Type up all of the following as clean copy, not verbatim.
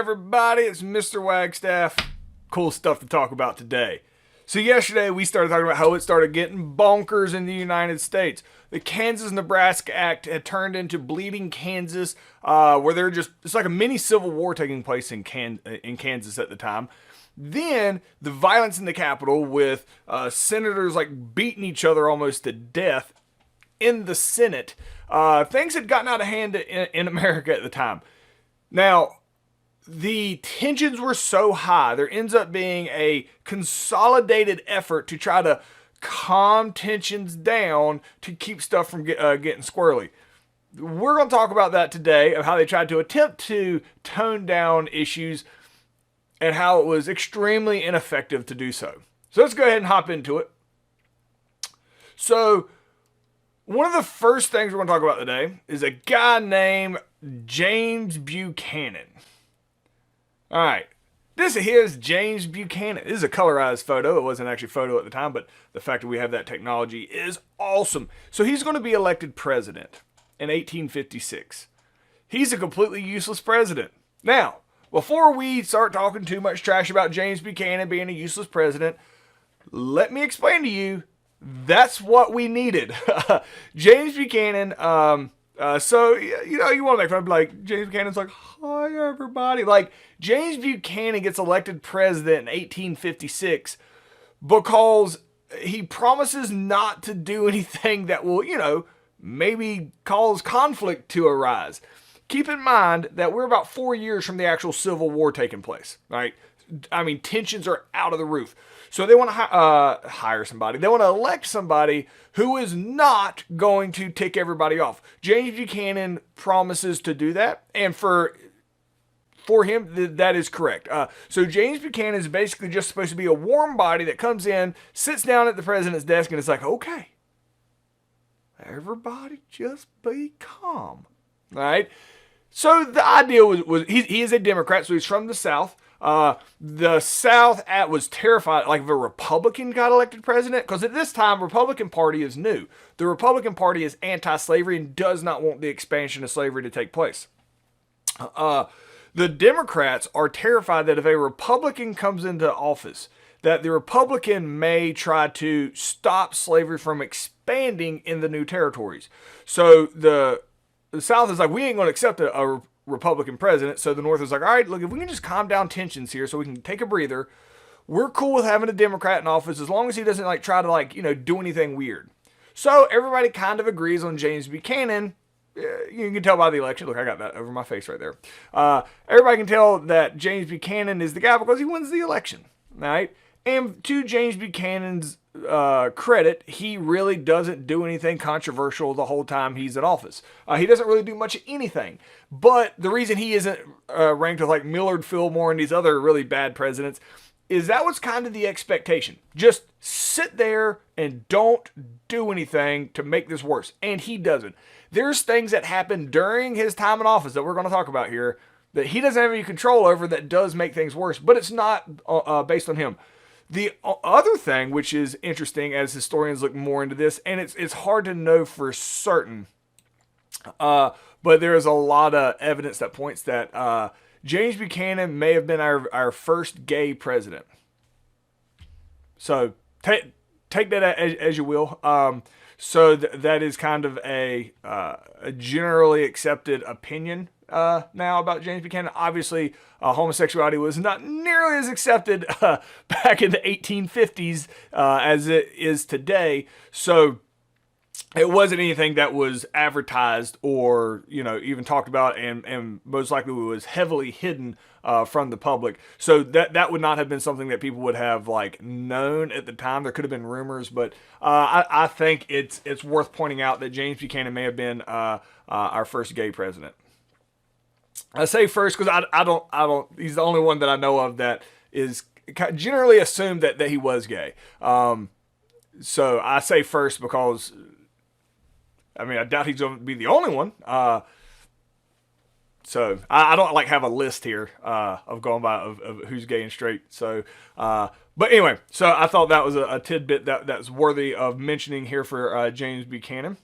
everybody? It's Mr. Wagstaff. Cool stuff to talk about today. So yesterday we started talking about how it started getting bonkers in the United States. The Kansas-Nebraska Act had turned into Bleeding Kansas, where it's like a mini civil war taking place in Kansas at the time. Then the violence in the Capitol with senators like beating each other almost to death in the Senate. Things had gotten out of hand in America at the time. Now, the tensions were so high, there ends up being a consolidated effort to try to calm tensions down to keep stuff from getting squirrely. We're going to talk about that today, of how they tried to attempt to tone down issues and how it was extremely ineffective to do so. So let's go ahead and hop into it. So one of the first things we're going to talk about today is a guy named James Buchanan. All right, here's James Buchanan. This is a colorized photo. It wasn't actually a photo at the time, but the fact that we have that technology is awesome. So he's going to be elected president in 1856. He's a completely useless president. Now, before we start talking too much trash about James Buchanan being a useless president, let me explain to you, that's what we needed. James Buchanan, so, you know, you want to make fun of, like, James Buchanan's like, hi, everybody. Like, James Buchanan gets elected president in 1856 because he promises not to do anything that will, you know, maybe cause conflict to arise. Keep in mind that we're about 4 years from the actual Civil War taking place, right? I mean, tensions are out of the roof. So they want to hire somebody. They want to elect somebody who is not going to tick everybody off. James Buchanan promises to do that, and for him, that is correct. So James Buchanan is basically just supposed to be a warm body that comes in, sits down at the president's desk, and it's like, okay, everybody just be calm, all right? So the idea was he is a Democrat, so he's from the South. The South was terrified, like if a Republican got elected president, because at this time, Republican Party is new. The Republican Party is anti-slavery and does not want the expansion of slavery to take place. The Democrats are terrified that if a Republican comes into office, that the Republican may try to stop slavery from expanding in the new territories. So the South is like, we ain't going to accept a Republican president. So the North is like, all right, look, if we can just calm down tensions here so we can take a breather, we're cool with having a Democrat in office as long as he doesn't like try to like, you know, do anything weird. So everybody kind of agrees on James Buchanan. You can tell by the election. Look, I got that over my face right there. Everybody can tell that James Buchanan is the guy because he wins the election, right? And to James Buchanan's credit, he really doesn't do anything controversial the whole time he's in office. He doesn't really do much of anything. But the reason he isn't ranked with like Millard Fillmore and these other really bad presidents is that was kind of the expectation. Just sit there and don't do anything to make this worse. And he doesn't. There's things that happen during his time in office that we're going to talk about here that he doesn't have any control over that does make things worse. But it's not based on him. The other thing, which is interesting as historians look more into this, and it's hard to know for certain, but there is a lot of evidence that points that James Buchanan may have been our first gay president. So take that as you will. So that is kind of a generally accepted opinion now about James Buchanan. Obviously, homosexuality was not nearly as accepted back in the 1850s as it is today. So it wasn't anything that was advertised or, you know, even talked about, and most likely was heavily hidden from the public. So that would not have been something that people would have like known at the time. There could have been rumors, but I think it's worth pointing out that James Buchanan may have been our first gay president. I say first because I don't. He's the only one that I know of that is generally assumed that he was gay. So I say first because, I mean, I doubt he's going to be the only one. So I don't like have a list here of going by of who's gay and straight. So, but anyway, so I thought that was a tidbit that's worthy of mentioning here for James Buchanan.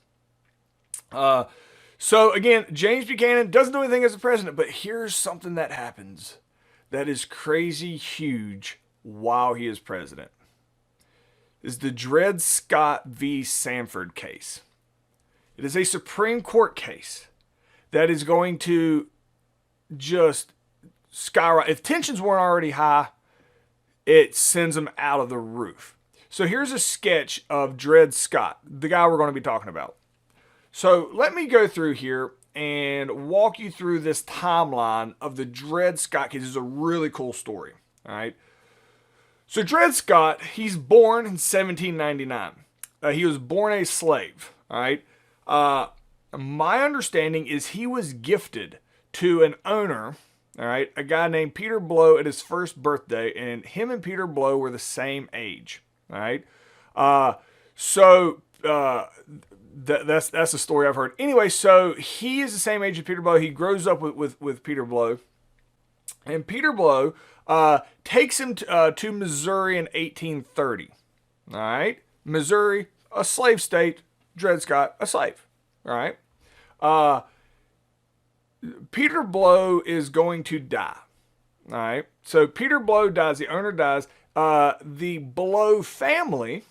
So again, James Buchanan doesn't do anything as a president, but here's something that happens. that is crazy huge while he is president is the Dred Scott v. Sanford case. It is a Supreme Court case that is going to just skyrocket. If tensions weren't already high, it sends them out of the roof. So here's a sketch of Dred Scott, the guy we're going to be talking about. So let me go through here and walk you through this timeline of the Dred Scott case. It's a really cool story. All right. So Dred Scott, he's born in 1799. He was born a slave. All right. My understanding is he was gifted to an owner, all right, a guy named Peter Blow at his first birthday, and him and Peter Blow were the same age. All right. That's the story I've heard. Anyway, so he is the same age as Peter Blow. He grows up with Peter Blow. And Peter Blow takes him to Missouri in 1830. All right. Missouri, a slave state. Dred Scott, a slave. All right. Peter Blow is going to die. All right. So Peter Blow dies. The owner dies. The Blow family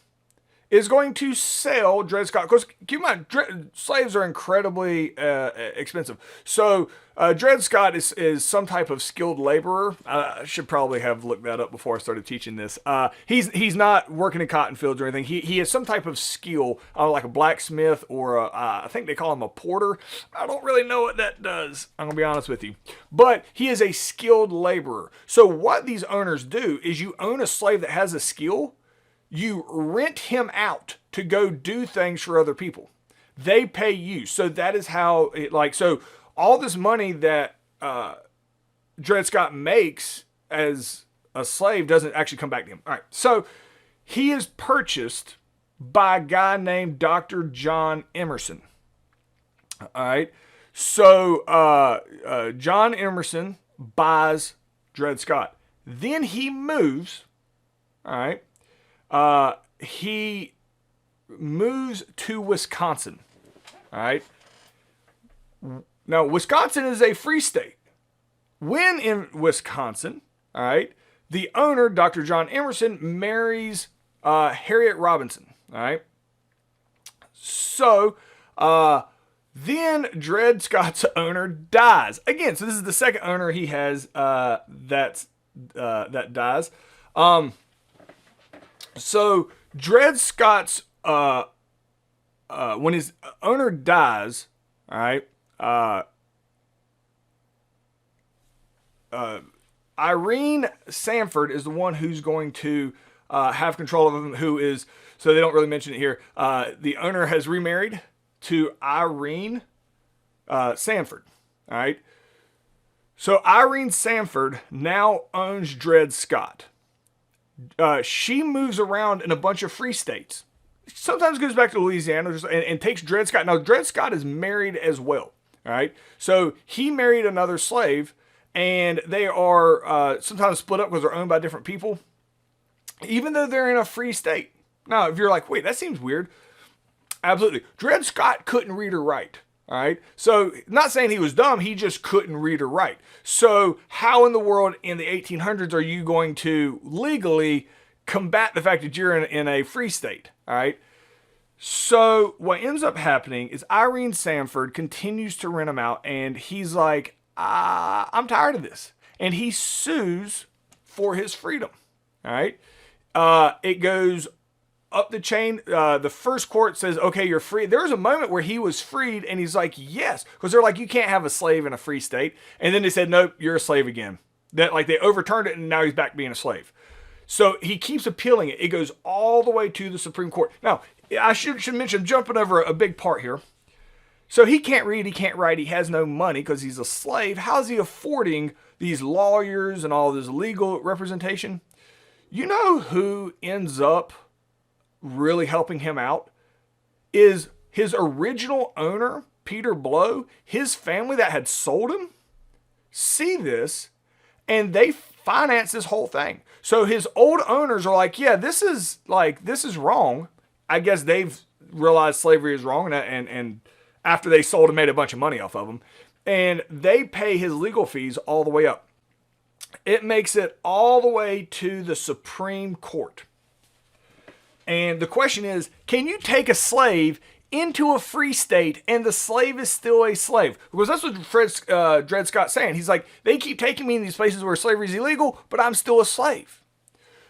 is going to sell Dred Scott. Because keep in mind, slaves are incredibly expensive. So Dred Scott is some type of skilled laborer. I should probably have looked that up before I started teaching this. He's not working in cotton fields or anything. He has some type of skill, like a blacksmith or I think they call him a porter. I don't really know what that does. I'm going to be honest with you. But he is a skilled laborer. So what these owners do is you own a slave that has a skill. You rent him out to go do things for other people. They pay you. So that is how so all this money that Dred Scott makes as a slave doesn't actually come back to him. All right. So he is purchased by a guy named Dr. John Emerson. All right. So John Emerson buys Dred Scott. Then he moves. All right. He moves to Wisconsin. All right. Now, Wisconsin is a free state. When in Wisconsin, all right, the owner, Dr. John Emerson, marries Harriet Robinson. All right. So, then Dred Scott's owner dies again. So this is the second owner he has that dies. So Dred Scott's when his owner dies, all right, Irene Sanford is the one who's going to have control of him. Who is, so they don't really mention it here. The owner has remarried to Irene Sanford. All right. So Irene Sanford now owns Dred Scott. She moves around in a bunch of free states. Sometimes goes back to Louisiana and takes Dred Scott. Now, Dred Scott is married as well. All right. So he married another slave, and they are sometimes split up because they're owned by different people, even though they're in a free state. Now, if you're like, wait, that seems weird. Absolutely. Dred Scott couldn't read or write. All right. So not saying he was dumb. He just couldn't read or write. So how in the world in the 1800s are you going to legally combat the fact that you're in a free state? All right. So what ends up happening is Irene Sanford continues to rent him out, and he's like, I'm tired of this. And he sues for his freedom. All right. It goes up the chain. The first court says, okay, you're free. There was a moment where he was freed, and he's like, yes, because they're like, you can't have a slave in a free state. And then they said, nope, you're a slave again. That, like, they overturned it, and now he's back being a slave. So he keeps appealing it. It goes all the way to the Supreme Court. Now, I should mention, jumping over a big part here. So he can't read, he can't write, he has no money because he's a slave. How's he affording these lawyers and all this legal representation? You know who ends up really helping him out is his original owner, Peter Blow. His family that had sold him see this, and they finance this whole thing. So his old owners are like, yeah, this is wrong. I guess they've realized slavery is wrong, and after they sold him, made a bunch of money off of him, and they pay his legal fees all the way up. it makes it all the way to the Supreme Court. And the question is, can you take a slave into a free state and the slave is still a slave? Because that's what Dred Scott's saying. He's like, they keep taking me in these places where slavery is illegal, but I'm still a slave.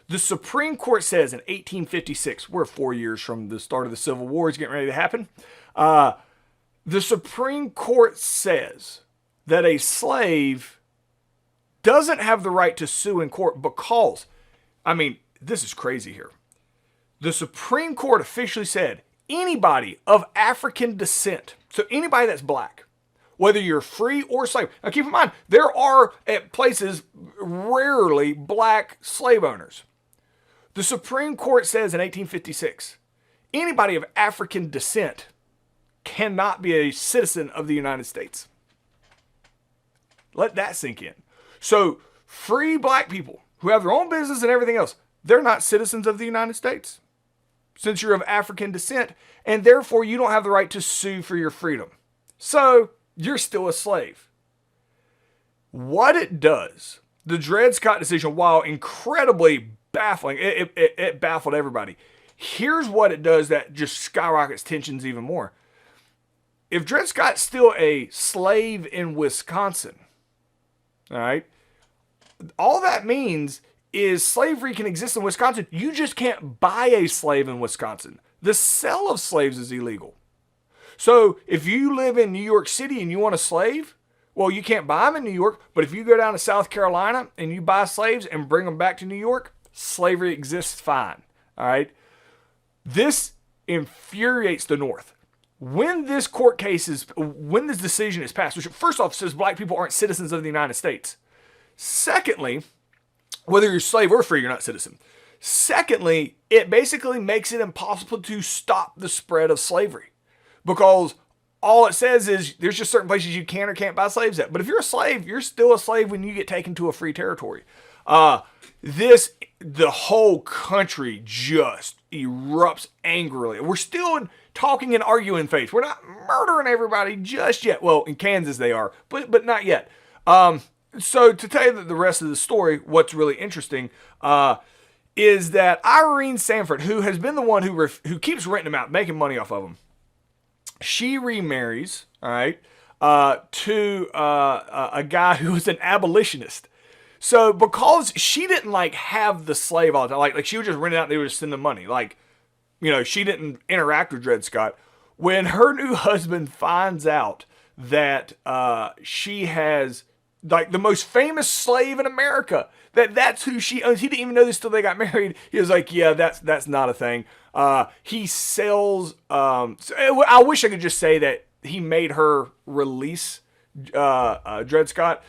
The Supreme Court says in 1856, we're 4 years from the start of the Civil War, it's getting ready to happen. The Supreme Court says that a slave doesn't have the right to sue in court because, this is crazy here. The Supreme Court officially said anybody of African descent, so anybody that's black, whether you're free or slave. Now keep in mind, there are at places rarely black slave owners. The Supreme Court says in 1856, anybody of African descent cannot be a citizen of the United States. Let that sink in. So free black people who have their own business and everything else, they're not citizens of the United States since you're of African descent, and therefore you don't have the right to sue for your freedom. So you're still a slave. What it does, the Dred Scott decision, while incredibly baffling, it baffled everybody. Here's what it does that just skyrockets tensions even more. If Dred Scott's still a slave in Wisconsin, all right, all that means is slavery can exist in Wisconsin. You just can't buy a slave in Wisconsin. The sale of slaves is illegal. So if you live in New York City and you want a slave, well, you can't buy them in New York. But if you go down to South Carolina and you buy slaves and bring them back to New York, slavery exists fine. All right. This infuriates the North. When this decision is passed, which first off says black people aren't citizens of the United States. Secondly, whether you're slave or free, you're not citizen. Secondly, it basically makes it impossible to stop the spread of slavery because all it says is there's just certain places you can or can't buy slaves at. But if you're a slave, you're still a slave when you get taken to a free territory. The whole country just erupts angrily. We're still talking and arguing faith. We're not murdering everybody just yet. Well, in Kansas they are, but not yet. So to tell you the rest of the story, what's really interesting is that Irene Sanford, who has been the one who keeps renting them out, making money off of them, she remarries, all right, to a guy who was an abolitionist. So because she didn't have the slave all the time, like she would just rent it out and they would just send them money. She didn't interact with Dred Scott. When her new husband finds out that she has the most famous slave in America, that's who she owns. He didn't even know this till they got married. He was like, yeah, that's not a thing. He sells, I wish I could just say that he made her release Dred Scott.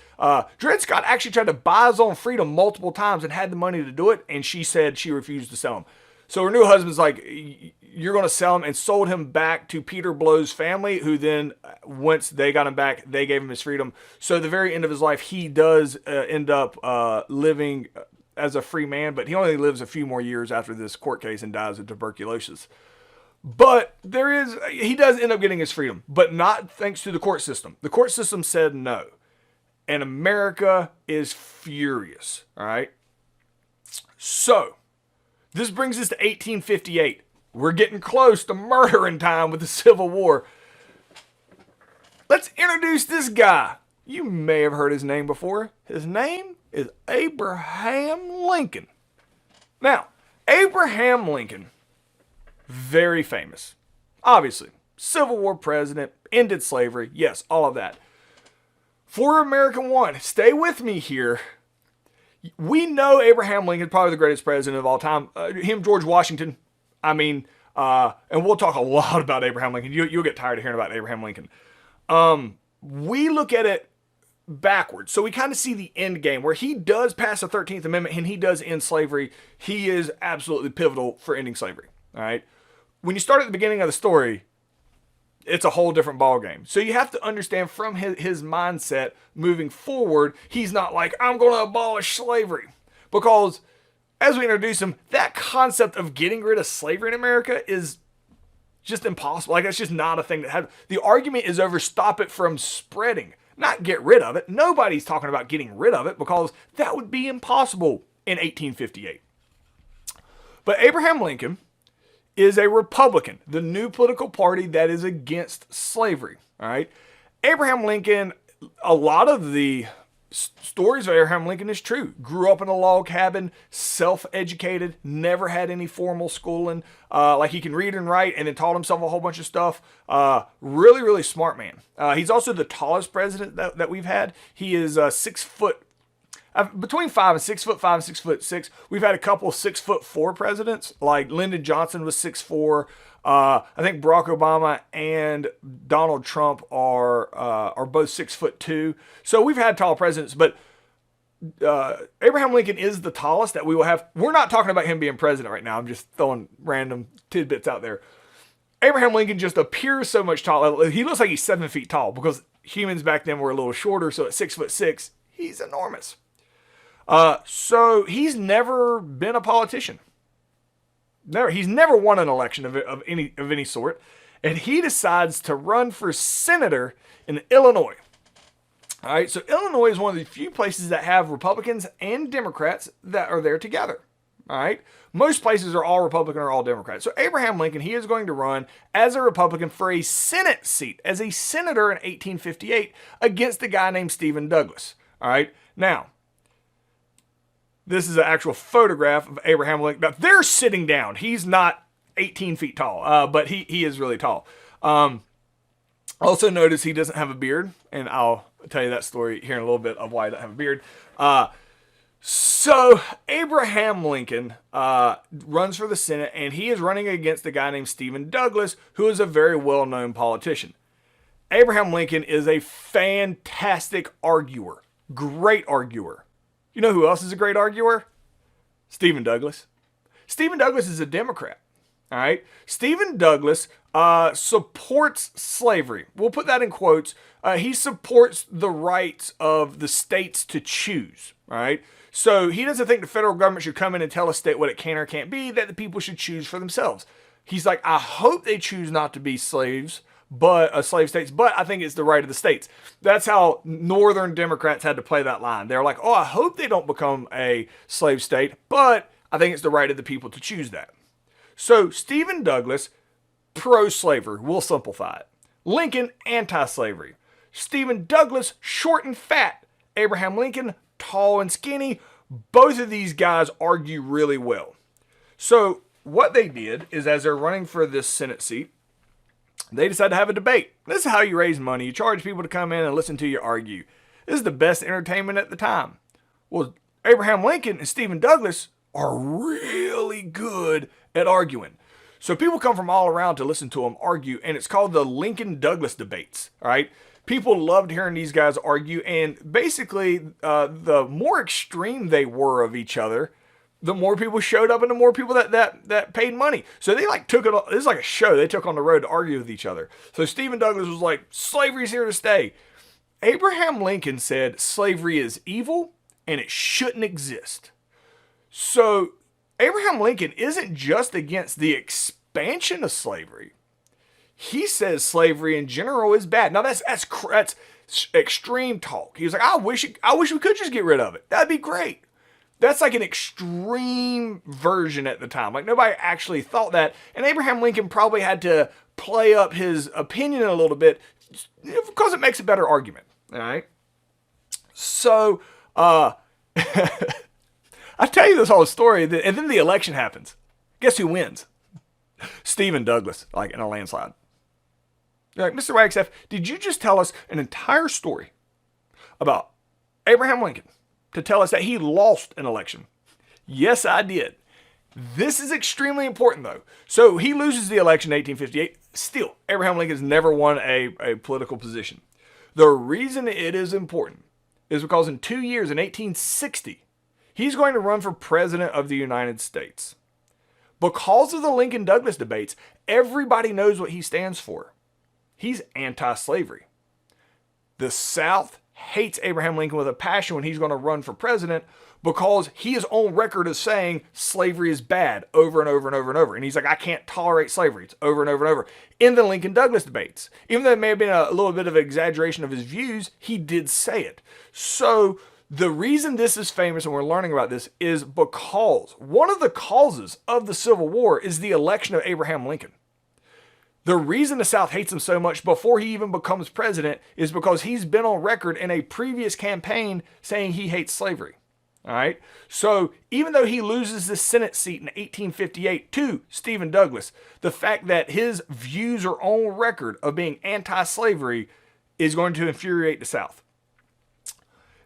Dred Scott actually tried to buy his own freedom multiple times and had the money to do it, and she said she refused to sell him. So her new husband's like, you're going to sell him, and sold him back to Peter Blow's family, who then, once they got him back, they gave him his freedom. So at the very end of his life, he does end up living as a free man, but he only lives a few more years after this court case and dies of tuberculosis. But he does end up getting his freedom, but not thanks to the court system. The court system said no. And America is furious, all right? So, this brings us to 1858. We're getting close to murdering time with the Civil War. Let's introduce this guy. You may have heard his name before. His name is Abraham Lincoln. Now, Abraham Lincoln, very famous. Obviously, Civil War president, ended slavery. Yes, all of that. For American One, stay with me here. We know Abraham Lincoln, probably the greatest president of all time. George Washington. And we'll talk a lot about Abraham Lincoln. You'll get tired of hearing about Abraham Lincoln. We look at it backwards. So we kind of see the end game where he does pass the 13th Amendment and he does end slavery. He is absolutely pivotal for ending slavery. All right. When you start at the beginning of the story, it's a whole different ballgame. So you have to understand from his mindset moving forward, he's not like, I'm going to abolish slavery. Because as we introduce him, that concept of getting rid of slavery in America is just impossible. That's just not a thing that happens. The argument is over stop it from spreading, not get rid of it. Nobody's talking about getting rid of it because that would be impossible in 1858. But Abraham Lincoln is a Republican, the new political party that is against slavery. All right. Abraham Lincoln, a lot of the stories of Abraham Lincoln is true. Grew up in a log cabin, self-educated, never had any formal schooling. Like he can read and write, and then taught himself a whole bunch of stuff. Really, really smart man. He's also the tallest president that we've had. He is 6 foot, between 5 and 6 foot 5 and 6'6". We've had a couple 6'4" presidents, like Lyndon Johnson was 6'4". I think Barack Obama and Donald Trump are both 6'2". So we've had tall presidents, but Abraham Lincoln is the tallest that we will have. We're not talking about him being president right now. I'm just throwing random tidbits out there. Abraham Lincoln just appears so much taller. He looks like he's 7 feet tall because humans back then were a little shorter. So at 6'6", he's enormous. So he's never been a politician. He's never won an election of any sort, and he decides to run for senator in Illinois. All right, so Illinois is one of the few places that have Republicans and Democrats that are there together. All right, most places are all Republican or all Democrat. So Abraham Lincoln, he is going to run as a Republican for a Senate seat as a senator in 1858 against a guy named Stephen Douglas. All right, now. This is an actual photograph of Abraham Lincoln. Now, they're sitting down. He's not 18 feet tall, but he is really tall. Also notice he doesn't have a beard, and I'll tell you that story here in a little bit of why he doesn't have a beard. So Abraham Lincoln runs for the Senate, and he is running against a guy named Stephen Douglas, who is a very well-known politician. Abraham Lincoln is a fantastic arguer, great arguer. You know who else is a great arguer? Stephen Douglas. Stephen Douglas is a Democrat. All right. Stephen Douglas supports slavery. We'll put that in quotes. He supports the rights of the states to choose. All right. So he doesn't think the federal government should come in and tell a state what it can or can't be, that the people should choose for themselves. He's like, I hope they choose not to be slaves, but slave states, but I think it's the right of the states. That's how Northern Democrats had to play that line. They're like, oh, I hope they don't become a slave state, but I think it's the right of the people to choose that. So Stephen Douglas, pro-slavery, we'll simplify it. Lincoln, anti-slavery. Stephen Douglas, short and fat. Abraham Lincoln, tall and skinny. Both of these guys argue really well. So what they did is, as they're running for this Senate seat, they decided to have a debate. This is how you raise money. You charge people to come in and listen to you argue. This is the best entertainment at the time. Well, Abraham Lincoln and Stephen Douglas are really good at arguing. So people come from all around to listen to them argue, and it's called the Lincoln-Douglas debates. All right? People loved hearing these guys argue, and basically, the more extreme they were of each other, the more people showed up and the more people that paid money. So they took it, this is like a show they took on the road to argue with each other. So Stephen Douglas was like, slavery's here to stay. Abraham Lincoln said slavery is evil and it shouldn't exist. So Abraham Lincoln isn't just against the expansion of slavery. He says slavery in general is bad. Now that's extreme talk. He was like, I wish we could just get rid of it. That'd be great. That's like an extreme version at the time. Like nobody actually thought that. And Abraham Lincoln probably had to play up his opinion a little bit because it makes a better argument. All right. So, I tell you this whole story, and then the election happens. Guess who wins? Stephen Douglas, like in a landslide. You're like, Mr. Wagstaff, did you just tell us an entire story about Abraham Lincoln to tell us that he lost an election? Yes, I did. This is extremely important, though. So he loses the election in 1858. Still, Abraham Lincoln has never won a political position. The reason it is important is because in 2 years, in 1860, he's going to run for president of the United States. Because of the Lincoln-Douglas debates, everybody knows what he stands for. He's anti-slavery. The South hates Abraham Lincoln with a passion when he's going to run for president because he is on record as saying slavery is bad over and over and over and over. And he's like, I can't tolerate slavery. It's over and over and over. In the Lincoln-Douglas debates, even though it may have been a little bit of an exaggeration of his views, he did say it. So the reason this is famous and we're learning about this is because one of the causes of the Civil War is the election of Abraham Lincoln. The reason the South hates him so much before he even becomes president is because he's been on record in a previous campaign saying he hates slavery. All right. So even though he loses this Senate seat in 1858 to Stephen Douglas, the fact that his views are on record of being anti-slavery is going to infuriate the South.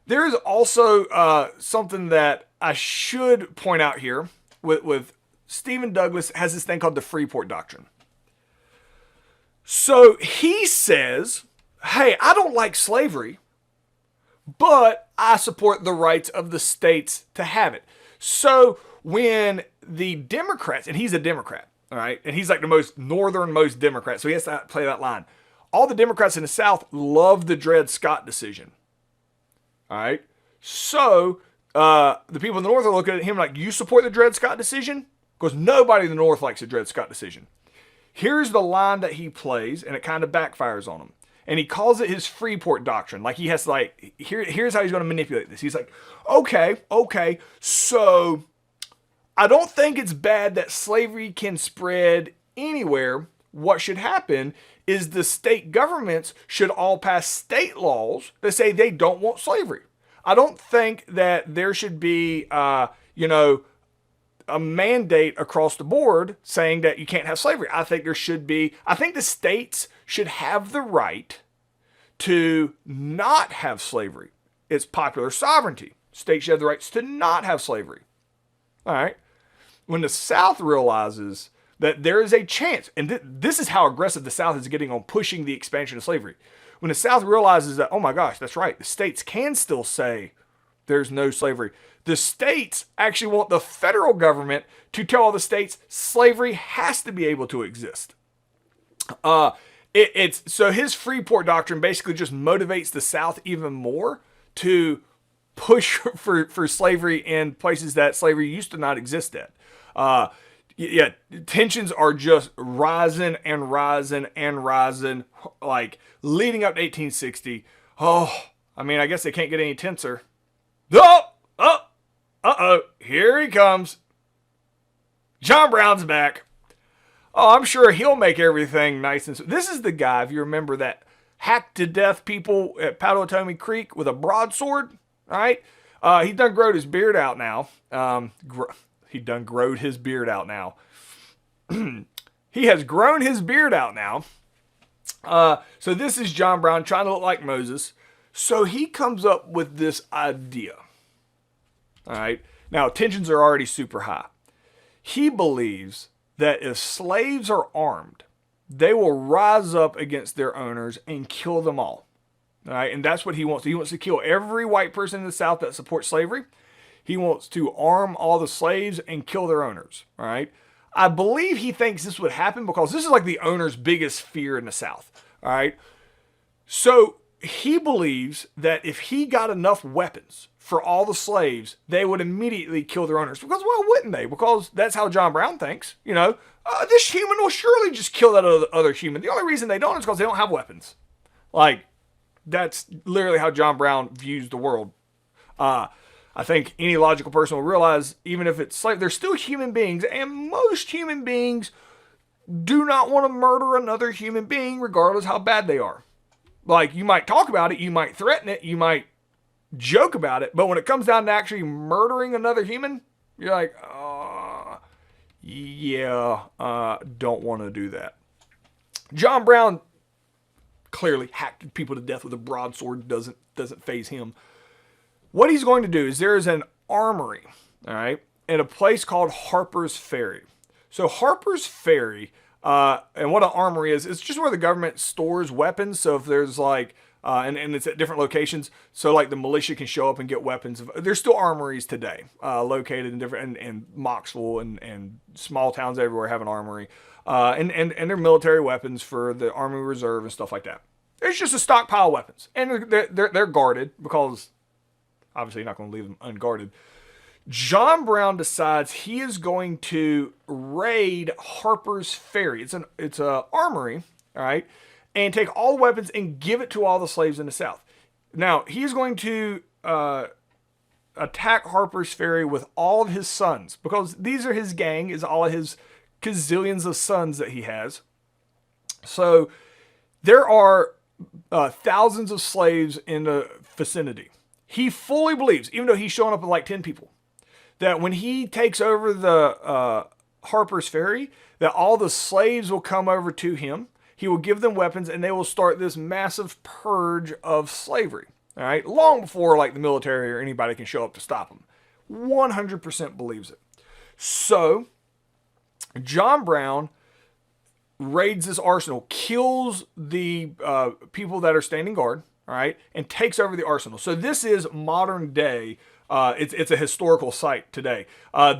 There is also something that I should point out here with Stephen Douglas has this thing called the Freeport Doctrine. So he says, hey, I don't like slavery, but I support the rights of the states to have it. So when the Democrats, and he's a Democrat, all right, and he's like the most northernmost Democrat, so he has to play that line. All the Democrats in the South love the Dred Scott decision. All right. So the people in the North are looking at him like, you support the Dred Scott decision? Because nobody in the North likes the Dred Scott decision. Here's the line that he plays, and it kind of backfires on him. And he calls it his Freeport Doctrine. Like he has to like, here's how he's going to manipulate this. He's like, okay, so I don't think it's bad that slavery can spread anywhere. What should happen is the state governments should all pass state laws that say they don't want slavery. I don't think that there should be, a mandate across the board saying that you can't have slavery. I think the states should have the right to not have slavery. It's popular sovereignty. States should have the rights to not have slavery. All right. When the South realizes that there is a chance, and this is how aggressive the South is getting on pushing the expansion of slavery. When the South realizes that, oh my gosh, that's right, the states can still say there's no slavery. The states actually want the federal government to tell all the states slavery has to be able to exist. So his Freeport Doctrine basically just motivates the South even more to push for slavery in places that slavery used to not exist at. Tensions are just rising and rising and rising, like leading up to 1860. I guess they can't get any tenser. Here he comes. John Brown's back. I'm sure he'll make everything nice and this is the guy, if you remember, that hacked to death people at Potawatomi Creek with a broadsword, right? He done growed his beard out now. He has grown his beard out now. So this is John Brown trying to look like Moses. So he comes up with this idea. All right. Now, tensions are already super high. He believes that if slaves are armed, they will rise up against their owners and kill them all. All right. And that's what he wants. He wants to kill every white person in the South that supports slavery. He wants to arm all the slaves and kill their owners. All right. I believe he thinks this would happen because this is like the owner's biggest fear in the South. All right. So he believes that if he got enough weapons for all the slaves, they would immediately kill their owners. Because why wouldn't they? Because that's how John Brown thinks. This human will surely just kill that other human. The only reason they don't is because they don't have weapons. Like, that's literally how John Brown views the world. I think any logical person will realize, even if it's slave, they're still human beings, and most human beings do not want to murder another human being, regardless how bad they are. Like, you might talk about it, you might threaten it, you might joke about it, but when it comes down to actually murdering another human, you're like, don't want to do that. John Brown clearly hacked people to death with a broadsword. Doesn't faze him. What he's going to do is there is an armory, all right, in a place called Harpers Ferry. So Harpers Ferry, and what an armory is, it's just where the government stores weapons. So if there's like, and it's at different locations, so like the militia can show up and get weapons. There's still armories today, located in different, and Moxville and small towns everywhere have an armory, and they're military weapons for the Army Reserve and stuff like that. It's just a stockpile of weapons, and they're guarded because obviously you're not going to leave them unguarded. John Brown decides he is going to raid Harpers Ferry. It's a armory, all right, and take all the weapons and give it to all the slaves in the South. Now, he's going to attack Harpers Ferry with all of his sons, because these are his gang, is all of his gazillions of sons that he has. So there are thousands of slaves in the vicinity. He fully believes, even though he's showing up with like 10 people, that when he takes over the Harpers Ferry, that all the slaves will come over to him. He will give them weapons, and they will start this massive purge of slavery. All right, long before like the military or anybody can show up to stop him. 100% believes it. So John Brown raids this arsenal, kills the people that are standing guard, all right, and takes over the arsenal. So this is modern day. It's a historical site today.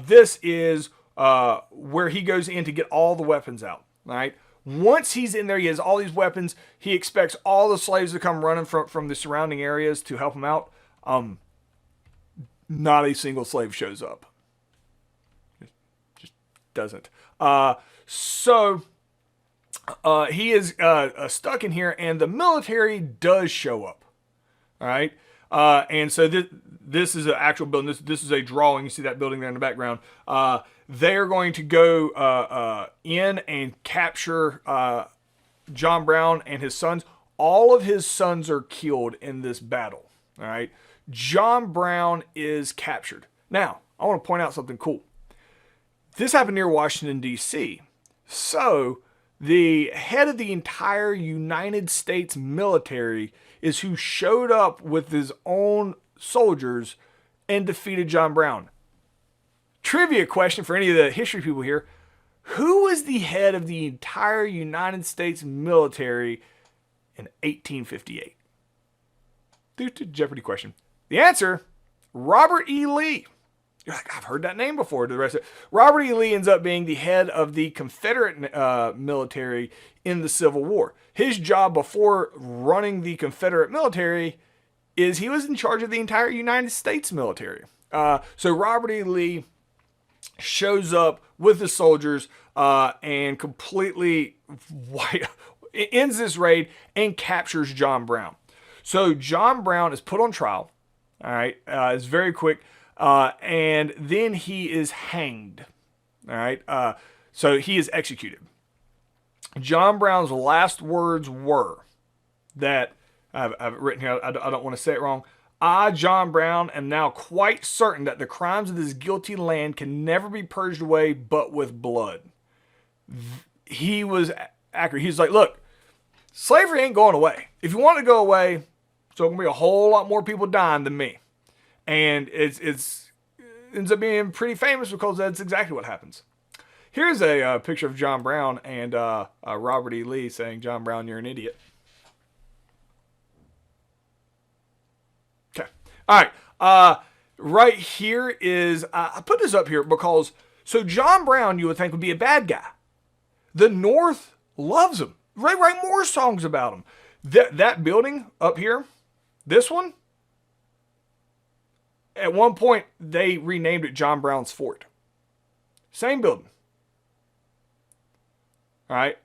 This is where he goes in to get all the weapons out. All right. Once he's in there, he has all these weapons. He expects all the slaves to come running from the surrounding areas to help him out. Not a single slave shows up. Just doesn't. So he is stuck in here, and the military does show up. All right. And so this is an actual building. This is a drawing. You see that building there in the background. They are going to go in and capture John Brown and his sons. All of his sons are killed in this battle. All right. John Brown is captured. Now, I want to point out something cool. This happened near Washington, D.C. So the head of the entire United States military is who showed up with his own soldiers and defeated John Brown. Trivia question for any of the history people here. Who was the head of the entire United States military in 1858? Jeopardy question. The answer, Robert E. Lee. You're like, I've heard that name before. The rest of it. Robert E. Lee ends up being the head of the Confederate military in the Civil War. His job before running the Confederate military is he was in charge of the entire United States military. So Robert E. Lee shows up with the soldiers and completely ends this raid and captures John Brown. So John Brown is put on trial. All right, it's very quick. And then he is hanged. All right. So he is executed. John Brown's last words were that I've written here. I don't want to say it wrong. I, John Brown, am now quite certain that the crimes of this guilty land can never be purged away but with blood. He was accurate. He's like, look, slavery ain't going away. If you want it to go away, so going to be a whole lot more people dying than me. And it ends up being pretty famous because that's exactly what happens. Here's a picture of John Brown and Robert E. Lee saying, John Brown, you're an idiot. Okay. All right. Right here is, I put this up here because, so John Brown, you would think would be a bad guy. The North loves him. They write more songs about him. That building up here, this one, at one point, they renamed it John Brown's Fort. Same building. All right.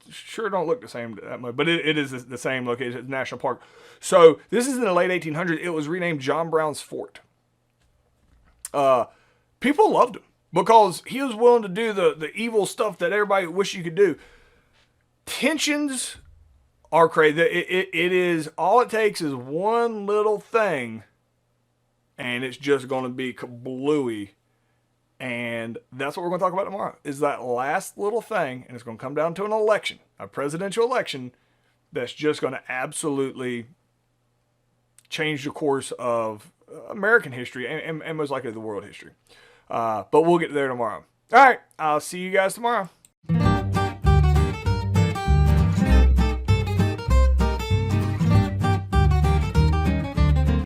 Sure don't look the same that much, but it is the same location. It's National Park. So this is in the late 1800s. It was renamed John Brown's Fort. People loved him because he was willing to do the evil stuff that everybody wished you could do. Tensions are crazy. It is, all it takes is one little thing and it's just going to be kablooey. And that's what we're going to talk about tomorrow, is that last little thing, and it's going to come down to an election, a presidential election, that's just going to absolutely change the course of American history and most likely the world history. But we'll get there tomorrow. All right, I'll see you guys tomorrow.